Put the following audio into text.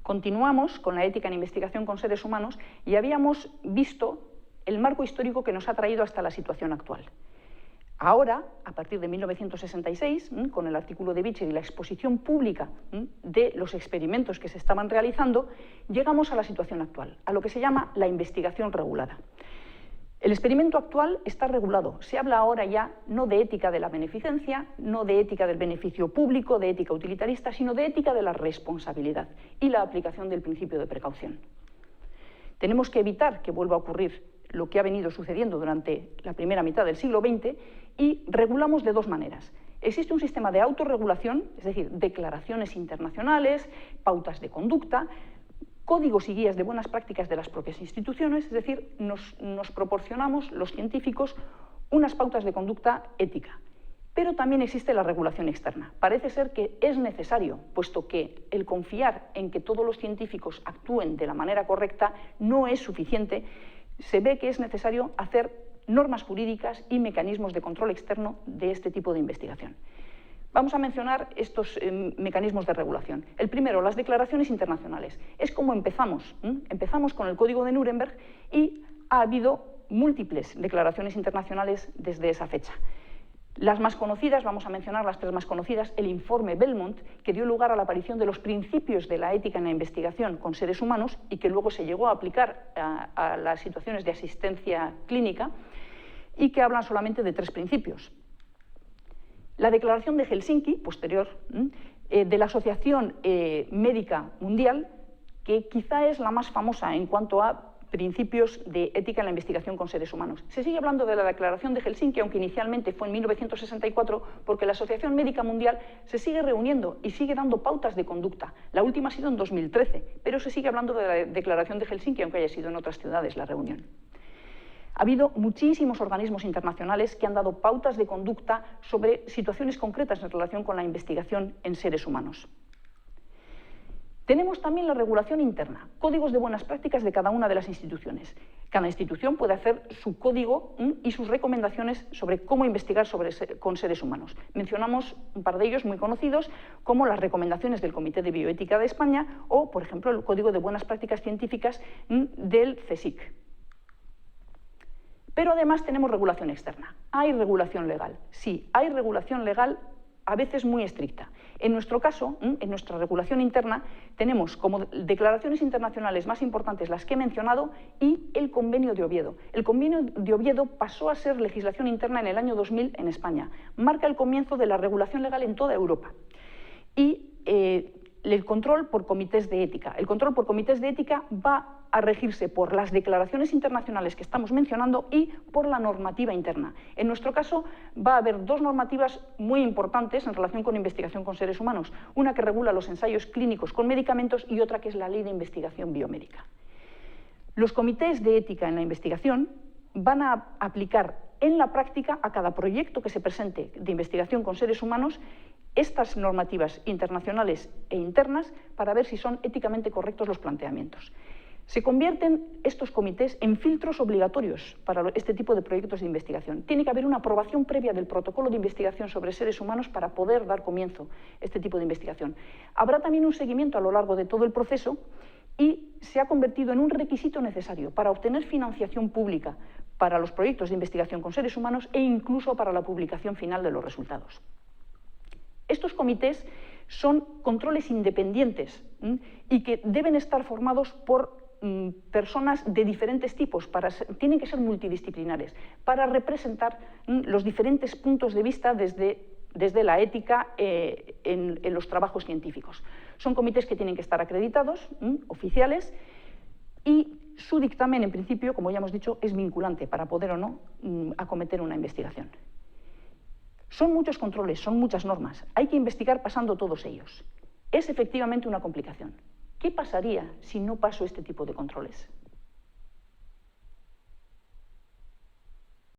Continuamos con la ética en investigación con seres humanos y habíamos visto el marco histórico que nos ha traído hasta la situación actual. Ahora, a partir de 1966, con el artículo de Beecher y la exposición pública de los experimentos que se estaban realizando, llegamos a la situación actual, a lo que se llama la investigación regulada. El experimento actual está regulado. Se habla ahora ya no de ética de la beneficencia, no de ética del beneficio público, de ética utilitarista, sino de ética de la responsabilidad y la aplicación del principio de precaución. Tenemos que evitar que vuelva a ocurrir lo que ha venido sucediendo durante la primera mitad del siglo XX y regulamos de dos maneras. Existe un sistema de autorregulación, es decir, declaraciones internacionales, pautas de conducta, códigos y guías de buenas prácticas de las propias instituciones, es decir, nos proporcionamos los científicos unas pautas de conducta ética. Pero también existe la regulación externa. Parece ser que es necesario, puesto que el confiar en que todos los científicos actúen de la manera correcta no es suficiente. Se ve que es necesario hacer normas jurídicas y mecanismos de control externo de este tipo de investigación. Vamos a mencionar estos mecanismos de regulación. El primero, las declaraciones internacionales. Es como empezamos. Empezamos con el Código de Nuremberg y ha habido múltiples declaraciones internacionales desde esa fecha. Las más conocidas, vamos a mencionar las tres más conocidas, el informe Belmont, que dio lugar a la aparición de los principios de la ética en la investigación con seres humanos y que luego se llegó a aplicar a las situaciones de asistencia clínica y que hablan solamente de tres principios. La Declaración de Helsinki, posterior, de la Asociación Médica Mundial, que quizá es la más famosa en cuanto a principios de ética en la investigación con seres humanos. Se sigue hablando de la Declaración de Helsinki, aunque inicialmente fue en 1964, porque la Asociación Médica Mundial se sigue reuniendo y sigue dando pautas de conducta. La última ha sido en 2013, pero se sigue hablando de la Declaración de Helsinki, aunque haya sido en otras ciudades la reunión. Ha habido muchísimos organismos internacionales que han dado pautas de conducta sobre situaciones concretas en relación con la investigación en seres humanos. Tenemos también la regulación interna, códigos de buenas prácticas de cada una de las instituciones. Cada institución puede hacer su código y sus recomendaciones sobre cómo investigar con seres humanos. Mencionamos un par de ellos muy conocidos, como las recomendaciones del Comité de Bioética de España o, por ejemplo, el Código de Buenas Prácticas Científicas del CSIC. Pero además tenemos regulación externa. ¿Hay regulación legal? Sí, hay regulación legal, a veces muy estricta. En nuestro caso, en nuestra regulación interna, tenemos como declaraciones internacionales más importantes las que he mencionado y el Convenio de Oviedo. El Convenio de Oviedo pasó a ser legislación interna en el año 2000 en España. Marca el comienzo de la regulación legal en toda Europa. Y el control por comités de ética. El control por comités de ética va a regirse por las declaraciones internacionales que estamos mencionando y por la normativa interna. En nuestro caso va a haber dos normativas muy importantes en relación con investigación con seres humanos. Una que regula los ensayos clínicos con medicamentos y otra que es la Ley de Investigación Biomédica. Los comités de ética en la investigación van a aplicar en la práctica a cada proyecto que se presente de investigación con seres humanos estas normativas internacionales e internas para ver si son éticamente correctos los planteamientos. Se convierten estos comités en filtros obligatorios para este tipo de proyectos de investigación. Tiene que haber una aprobación previa del protocolo de investigación sobre seres humanos para poder dar comienzo a este tipo de investigación. Habrá también un seguimiento a lo largo de todo el proceso y se ha convertido en un requisito necesario para obtener financiación pública para los proyectos de investigación con seres humanos e incluso para la publicación final de los resultados. Estos comités son controles independientes y que deben estar formados por personas de diferentes tipos, tienen que ser multidisciplinares, para representar los diferentes puntos de vista desde la ética en los trabajos científicos. Son comités que tienen que estar acreditados, oficiales, y su dictamen, en principio, como ya hemos dicho, es vinculante para poder o no acometer una investigación. Son muchos controles, son muchas normas. Hay que investigar pasando todos ellos. Es efectivamente una complicación. ¿Qué pasaría si no paso este tipo de controles?